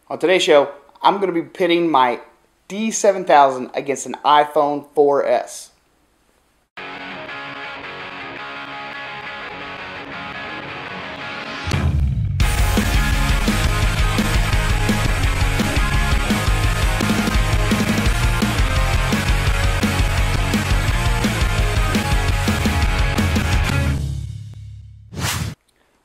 On today's show, I'm going to be pitting my D7000 against an iPhone 4S.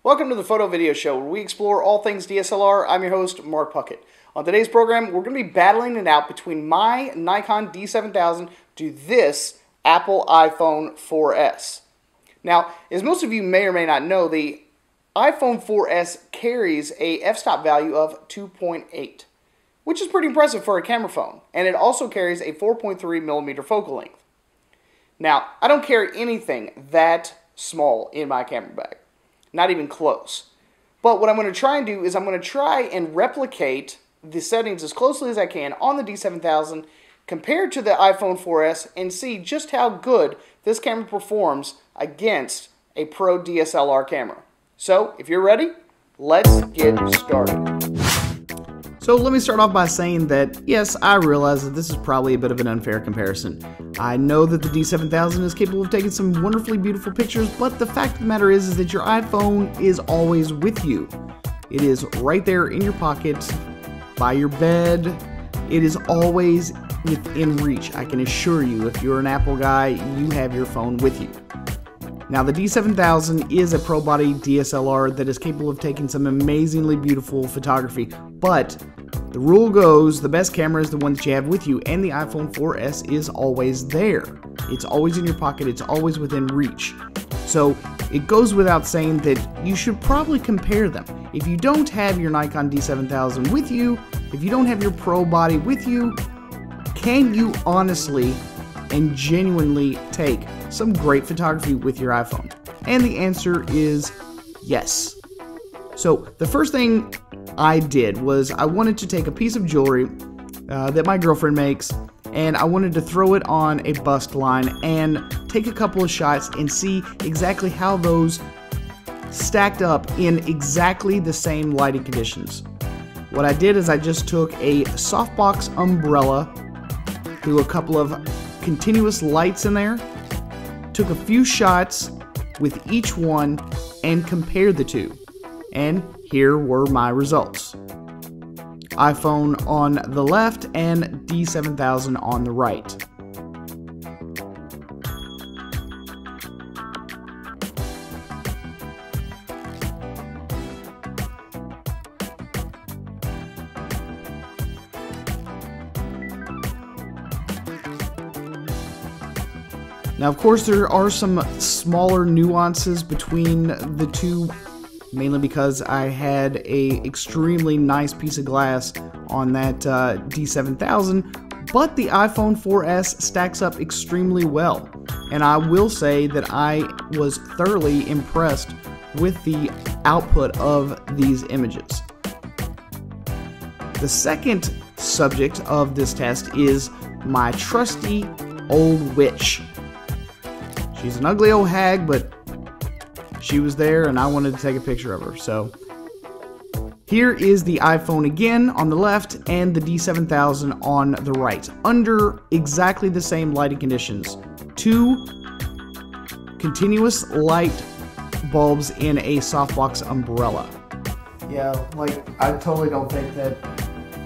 Welcome to the Photo Video Show, where we explore all things DSLR. I'm your host, Mark Puckett. On today's program, we're going to be battling it out between my Nikon D7000 to this Apple iPhone 4S. Now, as most of you may or may not know, the iPhone 4S carries a f-stop value of 2.8, which is pretty impressive for a camera phone, and it also carries a 4.3mm focal length. Now, I don't carry anything that small in my camera bag. Not even close. But what I'm going to try and do is I'm going to try and replicate the settings as closely as I can on the D7000 compared to the iPhone 4S and see just how good this camera performs against a pro DSLR camera. So, if you're ready, let's get started. So let me start off by saying that, yes, I realize that this is probably a bit of an unfair comparison. I know that the D7000 is capable of taking some wonderfully beautiful pictures, but the fact of the matter is that your iPhone is always with you. It is right there in your pocket, by your bed. It is always within reach. I can assure you, if you're an Apple guy, you have your phone with you. Now, the D7000 is a pro-body DSLR that is capable of taking some amazingly beautiful photography, but the rule goes, the best camera is the one that you have with you, and the iPhone 4S is always there. It's always in your pocket, it's always within reach. So, it goes without saying that you should probably compare them. If you don't have your Nikon D7000 with you, if you don't have your pro body with you, can you honestly and genuinely take some great photography with your iPhone? And the answer is yes. So the first thing I did was I wanted to take a piece of jewelry that my girlfriend makes, and I wanted to throw it on a bust line and take a couple of shots and see exactly how those stacked up in exactly the same lighting conditions. What I did is I just took a softbox umbrella, threw a couple of continuous lights in there, took a few shots with each one, and compared the two. And here were my results. iPhone on the left and D7000 on the right. Now, of course, there are some smaller nuances between the two, mainly because I had a extremely nice piece of glass on that D7000, but the iPhone 4S stacks up extremely well. And I will say that I was thoroughly impressed with the output of these images. The second subject of this test is my trusty old witch. She's an ugly old hag, but she was there and I wanted to take a picture of her. So here is the iPhone again on the left and the D7000 on the right, under exactly the same lighting conditions. Two continuous light bulbs in a softbox umbrella. Yeah, like, I totally don't think that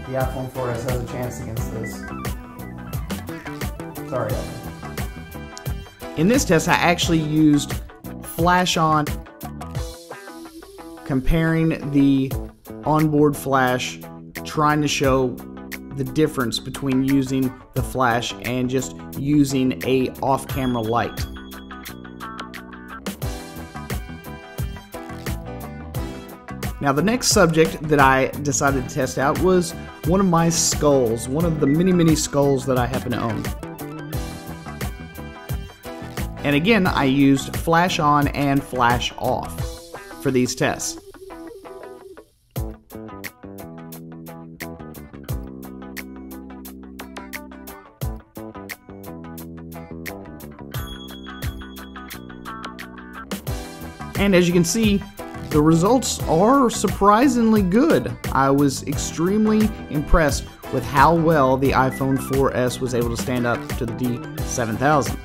the iPhone 4S has a chance against this. Sorry. In this test, I actually used flash on, comparing the onboard flash, trying to show the difference between using the flash and just using a off-camera light. Now, the next subject that I decided to test out was one of my skulls, one of the many skulls that I happen to own. And again, I used flash on and flash off for these tests. And as you can see, the results are surprisingly good. I was extremely impressed with how well the iPhone 4S was able to stand up to the D7000.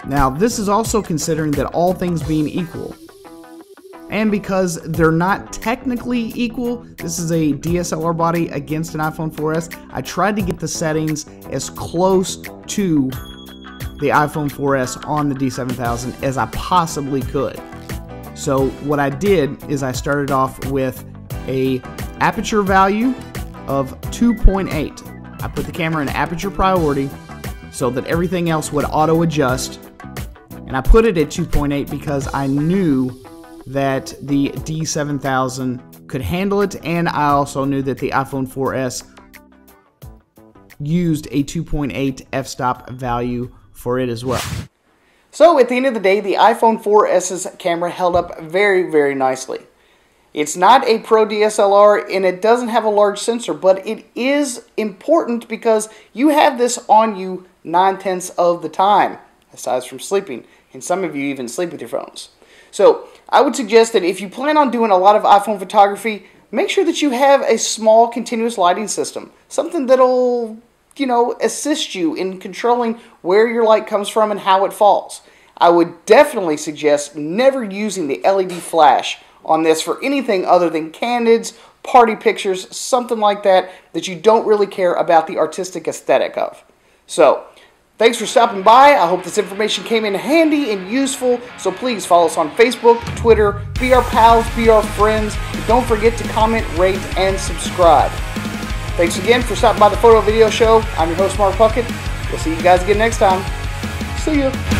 Now, this is also considering that all things being equal. And because they're not technically equal, this is a DSLR body against an iPhone 4S, I tried to get the settings as close to the iPhone 4S on the D7000 as I possibly could. So what I did is I started off with a aperture value of 2.8. I put the camera in aperture priority so that everything else would auto adjust. And I put it at 2.8 because I knew that the D7000 could handle it, and I also knew that the iPhone 4S used a 2.8 f-stop value for it as well. So at the end of the day, the iPhone 4S's camera held up very, very nicely. It's not a pro DSLR and it doesn't have a large sensor, but it is important because you have this on you 9/10 of the time, aside from sleeping, and some of you even sleep with your phones. So I would suggest that if you plan on doing a lot of iPhone photography, make sure that you have a small continuous lighting system. Something that'll, assist you in controlling where your light comes from and how it falls. I would definitely suggest never using the LED flash on this for anything other than candids, party pictures, something like that you don't really care about the artistic aesthetic of. So, thanks for stopping by. I hope this information came in handy and useful. So please follow us on Facebook, Twitter, be our pals, be our friends. And don't forget to comment, rate, and subscribe. Thanks again for stopping by the Photo Video Show. I'm your host, Mark Puckett. We'll see you guys again next time. See ya.